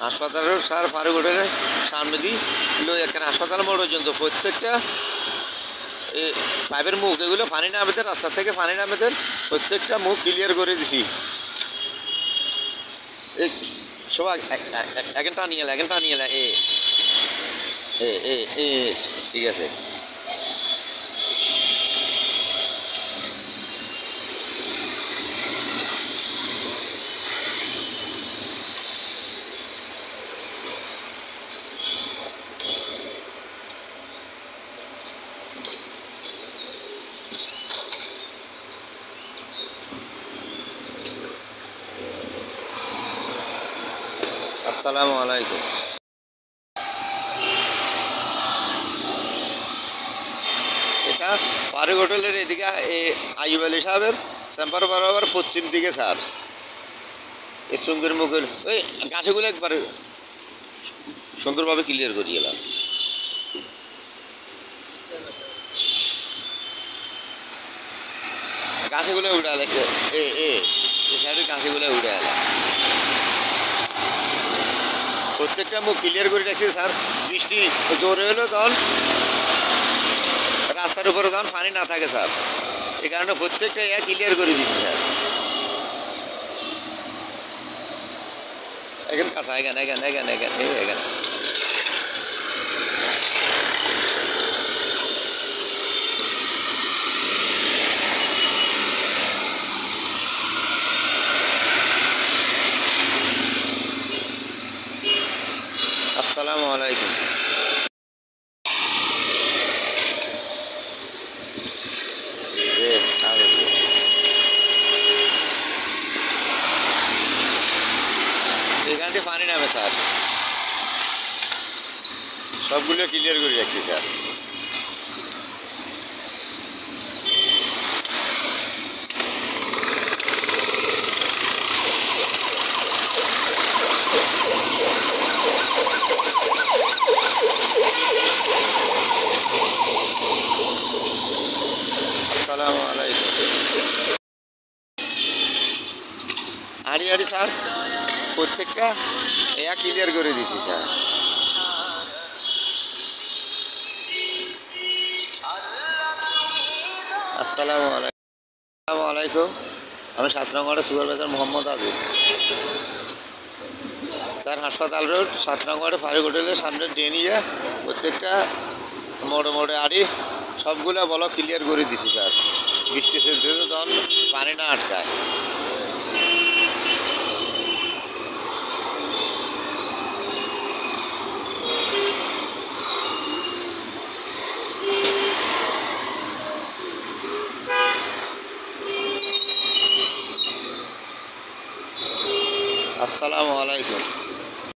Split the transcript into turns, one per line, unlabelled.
হাসপাতালের স্যার ফারুক হোটেলের সামনে দিয়ে এখানে হাসপাতাল মোড় পর্যন্ত প্রত্যেকটা এই পাইপের মুখ এগুলো পানি নামেদের রাস্তা থেকে পানি নামেদের প্রত্যেকটা মুখ ক্লিয়ার করে দিছি। এই সবাই এখানটা নিয়ে এ এ এ এ ঠিক আছে। আসসালামু আলাইকুম। এটা ফারুক হোটেলের এদিকে আইয়ুব আলী সাহেবের চেম্বার বরাবর পশ্চিম দিকে স্যার। এই সুন্দর মুখের ওই গাছগুলো একবারে সুন্দরভাবে ক্লিয়ার করে গেলাম। গাছগুলো উঠে এলে এই সাইডের গাছগুলো উঠে এলে প্রত্যেকটা মুখ ক্লিয়ার করে রাখছি স্যার। বৃষ্টি জোরে হলো তখন রাস্তার উপরে তখন পানি না থাকে স্যার, এই কারণে প্রত্যেকটা ক্লিয়ার করে দিচ্ছি স্যার। এখানে কাছা এখানে আসসালামু আলাইকুম। এখান থেকে পানি নামে স্যার, সবগুলো ক্লিয়ার করে রাখছি স্যার। আসসালামু আলাইকুম। আড়ি স্যার প্রত্যেকটা ক্লিয়ার করে দিছি স্যার। আসসালামু আলাইকুম। আমি 7 নং ওয়ার্ডের সুপারভাইজার মোহাম্মদ আজিজ স্যার। হাসপাতাল রোড 7 নং ওয়ার্ডে ফারুক হোটেলের সামনে ডেনিয়া প্রত্যেকটা মোড়ে আড়ি সবগুলো বলো ক্লিয়ার করে দিছি স্যার। বৃষ্টি চলতে তখন পানি না আটকায়। আসসালামু আলাইকুম।